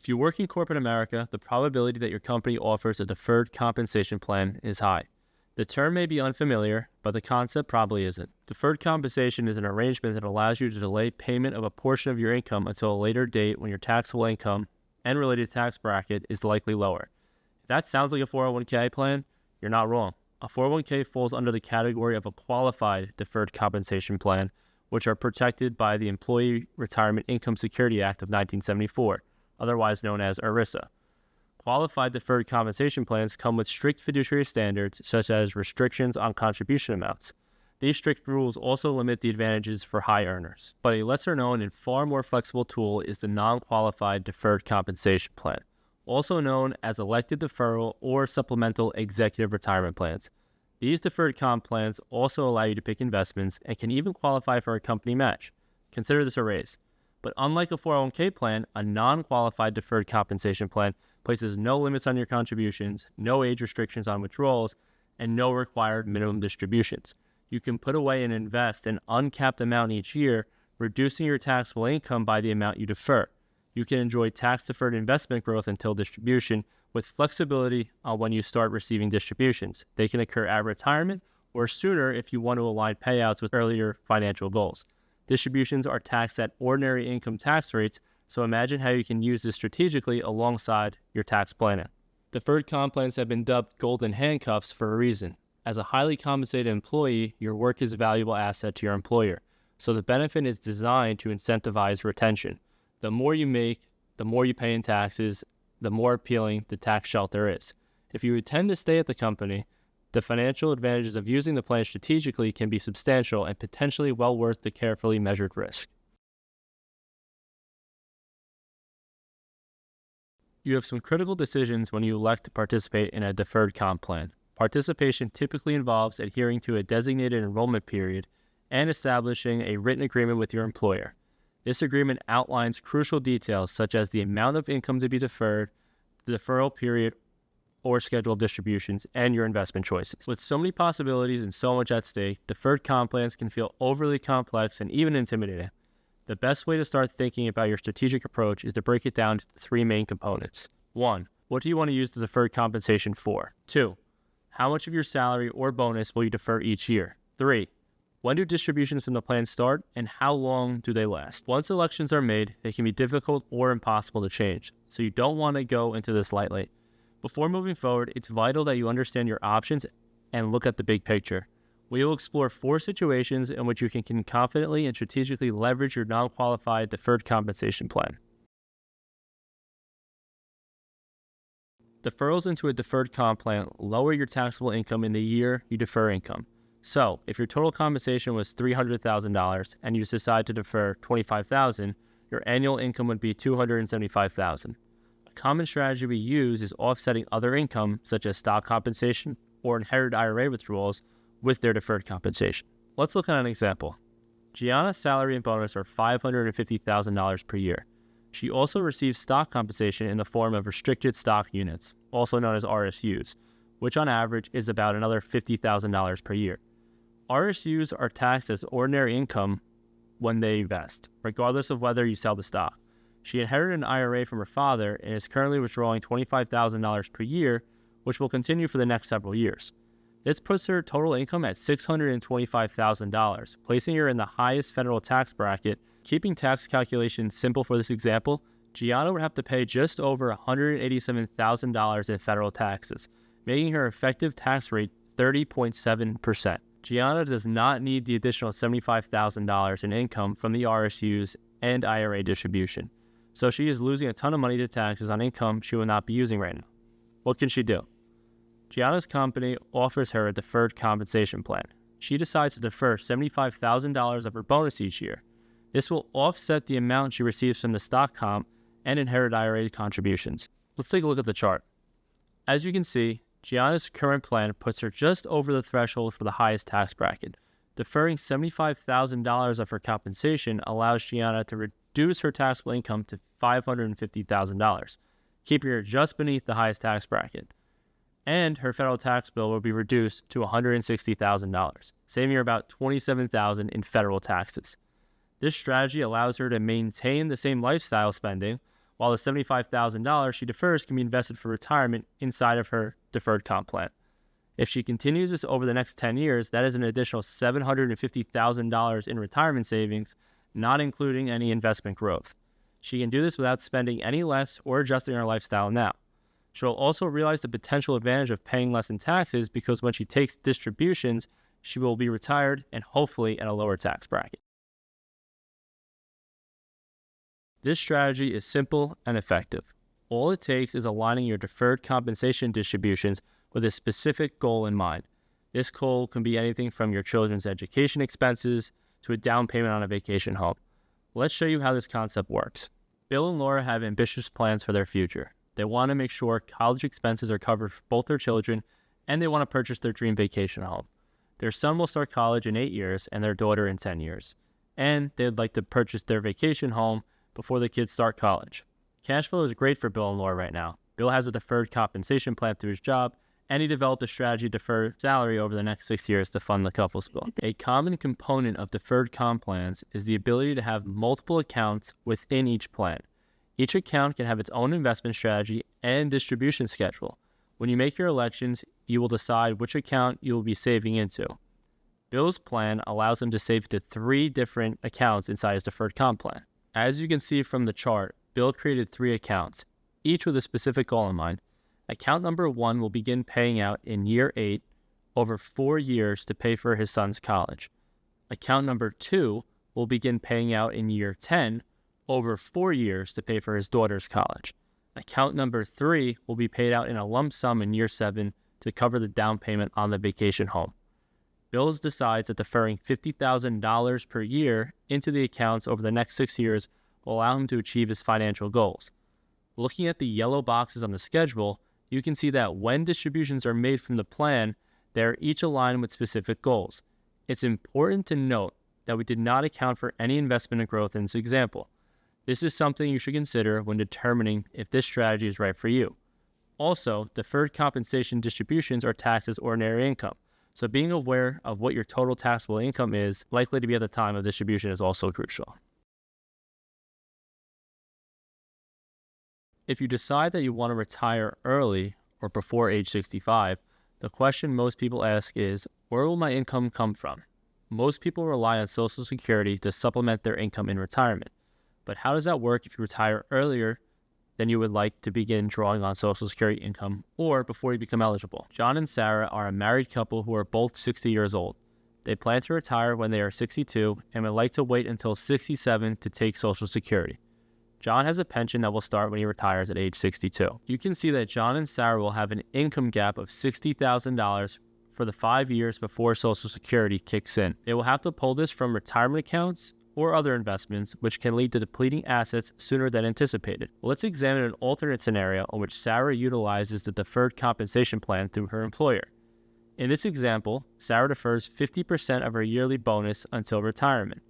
If you work in corporate America, the probability that your company offers a deferred compensation plan is high. The term may be unfamiliar, but the concept probably isn't. Deferred compensation is an arrangement that allows you to delay payment of a portion of your income until a later date when your taxable income and related tax bracket is likely lower. If that sounds like a 401k plan, you're not wrong. A 401k falls under the category of a qualified deferred compensation plan, which are protected by the Employee Retirement Income Security Act of 1974, otherwise known as ERISA. Qualified deferred compensation plans come with strict fiduciary standards, such as restrictions on contribution amounts. These strict rules also limit the advantages for high earners. But a lesser known and far more flexible tool is the non-qualified deferred compensation plan, also known as elected deferral or supplemental executive retirement plans. These deferred comp plans also allow you to pick investments and can even qualify for a company match. Consider this a raise. But unlike a 401k plan, a non-qualified deferred compensation plan places no limits on your contributions, no age restrictions on withdrawals, and no required minimum distributions. You can put away and invest an uncapped amount each year, reducing your taxable income by the amount you defer. You can enjoy tax-deferred investment growth until distribution, with flexibility on when you start receiving distributions. They can occur at retirement or sooner if you want to align payouts with earlier financial goals. Distributions are taxed at ordinary income tax rates, so imagine how you can use this strategically alongside your tax planning. Deferred comp plans have been dubbed golden handcuffs for a reason. As a highly compensated employee, your work is a valuable asset to your employer, so the benefit is designed to incentivize retention. The more you make, the more you pay in taxes, the more appealing the tax shelter is. If you intend to stay at the company, the financial advantages of using the plan strategically can be substantial and potentially well worth the carefully measured risk. You have some critical decisions when you elect to participate in a deferred comp plan. Participation typically involves adhering to a designated enrollment period and establishing a written agreement with your employer. This agreement outlines crucial details such as the amount of income to be deferred, the deferral period or schedule of distributions, and your investment choices. With so many possibilities and so much at stake, deferred comp plans can feel overly complex and even intimidating. The best way to start thinking about your strategic approach is to break it down to three main components. 1. What do you want to use the deferred compensation for? 2. How much of your salary or bonus will you defer each year? 3. When do distributions from the plan start, and how long do they last? Once elections are made, they can be difficult or impossible to change, so you don't want to go into this lightly. Before moving forward, it's vital that you understand your options and look at the big picture. We will explore 4 situations in which you can confidently and strategically leverage your non-qualified deferred compensation plan. Deferrals into a deferred comp plan lower your taxable income in the year you defer income. So, if your total compensation was $300,000 and you decide to defer $25,000, your annual income would be $275,000. A common strategy we use is offsetting other income, such as stock compensation or inherited IRA withdrawals, with their deferred compensation. Let's look at an example. Gianna's salary and bonus are $550,000 per year. She also receives stock compensation in the form of restricted stock units, also known as RSUs, which on average is about another $50,000 per year. RSUs are taxed as ordinary income when they vest, regardless of whether you sell the stock. She inherited an IRA from her father and is currently withdrawing $25,000 per year, which will continue for the next several years. This puts her total income at $625,000, placing her in the highest federal tax bracket. Keeping tax calculations simple for this example, Gianna would have to pay just over $187,000 in federal taxes, making her effective tax rate 30.7%. Gianna does not need the additional $75,000 in income from the RSUs and IRA distribution, so she is losing a ton of money to taxes on income she will not be using right now. What can she do? Gianna's company offers her a deferred compensation plan. She decides to defer $75,000 of her bonus each year. This will offset the amount she receives from the stock comp and inherited IRA contributions. Let's take a look at the chart. As you can see, Gianna's current plan puts her just over the threshold for the highest tax bracket. Deferring $75,000 of her compensation allows Gianna to reduce her taxable income to $550,000, keeping her just beneath the highest tax bracket. And her federal tax bill will be reduced to $160,000, saving her about $27,000 in federal taxes. This strategy allows her to maintain the same lifestyle spending while the $75,000 she defers can be invested for retirement inside of her deferred comp plan. If she continues this over the next 10 years, that is an additional $750,000 in retirement savings, not including any investment growth. She can do this without spending any less or adjusting her lifestyle now. She'll also realize the potential advantage of paying less in taxes because when she takes distributions, she will be retired and hopefully in a lower tax bracket. This strategy is simple and effective. All it takes is aligning your deferred compensation distributions with a specific goal in mind. This goal can be anything from your children's education expenses to a down payment on a vacation home. Let's show you how this concept works. Bill and Laura have ambitious plans for their future. They want to make sure college expenses are covered for both their children, and they want to purchase their dream vacation home. Their son will start college in 8 years and their daughter in 10 years. And they'd like to purchase their vacation home before the kids start college. Cash flow is great for Bill and Laura right now. Bill has a deferred compensation plan through his job, and he developed a strategy to defer salary over the next 6 years to fund the couple's goal. A common component of deferred comp plans is the ability to have multiple accounts within each plan. Each account can have its own investment strategy and distribution schedule. When you make your elections, you will decide which account you will be saving into. Bill's plan allows him to save to 3 different accounts inside his deferred comp plan. As you can see from the chart, Bill created 3 accounts, each with a specific goal in mind. Account number 1 will begin paying out in year 8 over 4 years to pay for his son's college. Account number 2 will begin paying out in year 10 over 4 years to pay for his daughter's college. Account number 3 will be paid out in a lump sum in year 7 to cover the down payment on the vacation home. Bill decides that deferring $50,000 per year into the accounts over the next 6 years will allow him to achieve his financial goals. Looking at the yellow boxes on the schedule, you can see that when distributions are made from the plan, they are each aligned with specific goals. It's important to note that we did not account for any investment in growth in this example. This is something you should consider when determining if this strategy is right for you. Also, deferred compensation distributions are taxed as ordinary income, so being aware of what your total taxable income is likely to be at the time of distribution is also crucial. If you decide that you want to retire early or before age 65, the question most people ask is, where will my income come from? Most people rely on Social Security to supplement their income in retirement. But how does that work if you retire earlier than you would like to begin drawing on Social Security income or before you become eligible? John and Sarah are a married couple who are both 60 years old. They plan to retire when they are 62 and would like to wait until 67 to take Social Security. John has a pension that will start when he retires at age 62. You can see that John and Sarah will have an income gap of $60,000 for the 5 years before Social Security kicks in. They will have to pull this from retirement accounts or other investments, which can lead to depleting assets sooner than anticipated. Let's examine an alternate scenario in which Sarah utilizes the deferred compensation plan through her employer. In this example, Sarah defers 50% of her yearly bonus until retirement.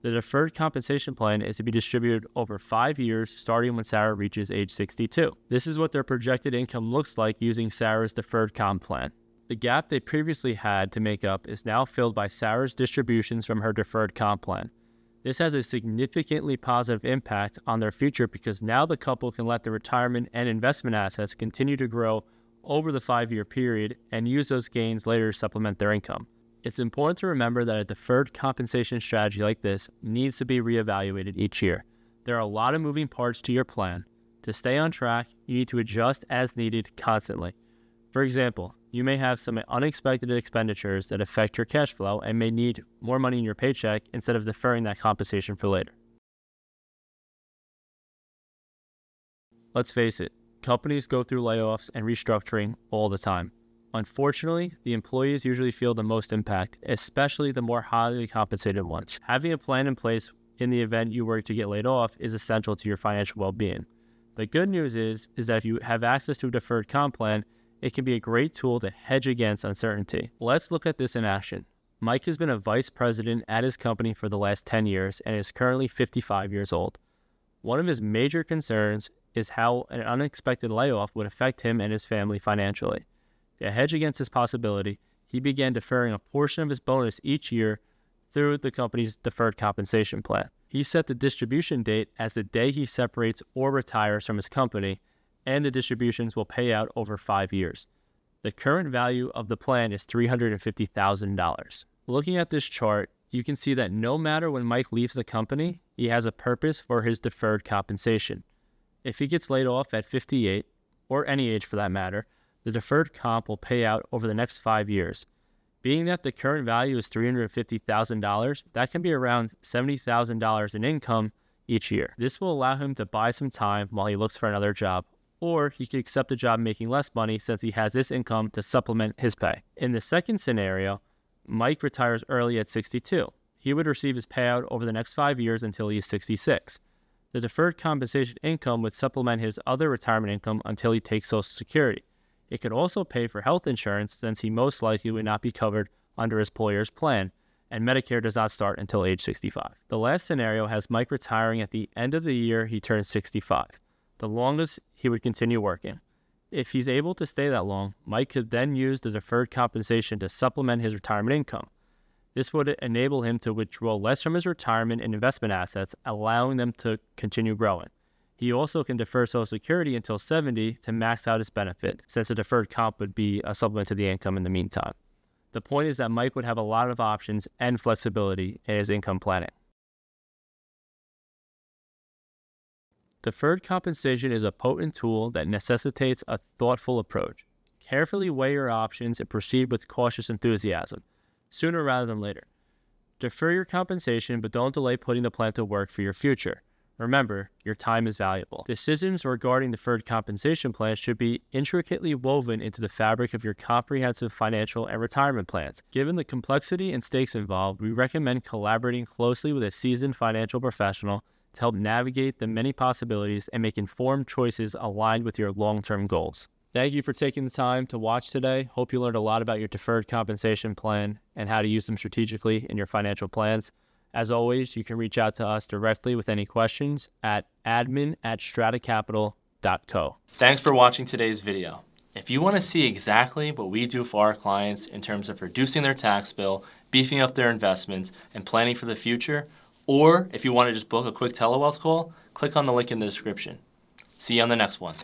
The deferred compensation plan is to be distributed over 5 years, starting when Sarah reaches age 62. This is what their projected income looks like using Sarah's deferred comp plan. The gap they previously had to make up is now filled by Sarah's distributions from her deferred comp plan. This has a significantly positive impact on their future because now the couple can let their retirement and investment assets continue to grow over the 5-year period and use those gains later to supplement their income. It's important to remember that a deferred compensation strategy like this needs to be reevaluated each year. There are a lot of moving parts to your plan. To stay on track, you need to adjust as needed constantly. For example, you may have some unexpected expenditures that affect your cash flow and may need more money in your paycheck instead of deferring that compensation for later. Let's face it, companies go through layoffs and restructuring all the time. Unfortunately, the employees usually feel the most impact, especially the more highly compensated ones. Having a plan in place in the event you were to get laid off is essential to your financial well-being. The good news is that if you have access to a deferred comp plan, it can be a great tool to hedge against uncertainty. Let's look at this in action. Mike has been a vice president at his company for the last 10 years and is currently 55 years old. One of his major concerns is how an unexpected layoff would affect him and his family financially. To hedge against this possibility, he began deferring a portion of his bonus each year through the company's deferred compensation plan. He set the distribution date as the day he separates or retires from his company, and the distributions will pay out over 5 years. The current value of the plan is $350,000. Looking at this chart, you can see that no matter when Mike leaves the company, he has a purpose for his deferred compensation. If he gets laid off at 58, or any age for that matter, the deferred comp will pay out over the next 5 years. Being that the current value is $350,000, that can be around $70,000 in income each year. This will allow him to buy some time while he looks for another job, or he could accept a job making less money since he has this income to supplement his pay. In the second scenario, Mike retires early at 62. He would receive his payout over the next 5 years until he is 66. The deferred compensation income would supplement his other retirement income until he takes Social Security. It could also pay for health insurance since he most likely would not be covered under his employer's plan, and Medicare does not start until age 65. The last scenario has Mike retiring at the end of the year he turns 65, the longest he would continue working. If he's able to stay that long, Mike could then use the deferred compensation to supplement his retirement income. This would enable him to withdraw less from his retirement and investment assets, allowing them to continue growing. He also can defer Social Security until 70 to max out his benefit, since the deferred comp would be a supplement to the income in the meantime. The point is that Mike would have a lot of options and flexibility in his income planning. Deferred compensation is a potent tool that necessitates a thoughtful approach. Carefully weigh your options and proceed with cautious enthusiasm, sooner rather than later. Defer your compensation, but don't delay putting the plan to work for your future. Remember, your time is valuable. Decisions regarding deferred compensation plans should be intricately woven into the fabric of your comprehensive financial and retirement plans. Given the complexity and stakes involved, we recommend collaborating closely with a seasoned financial professional to help navigate the many possibilities and make informed choices aligned with your long-term goals. Thank you for taking the time to watch today. Hope you learned a lot about your deferred compensation plan and how to use them strategically in your financial plans. As always, you can reach out to us directly with any questions at admin@stratacapital.co. Thanks for watching today's video. If you want to see exactly what we do for our clients in terms of reducing their tax bill, beefing up their investments, and planning for the future, or if you want to just book a quick telewealth call, click on the link in the description. See you on the next one.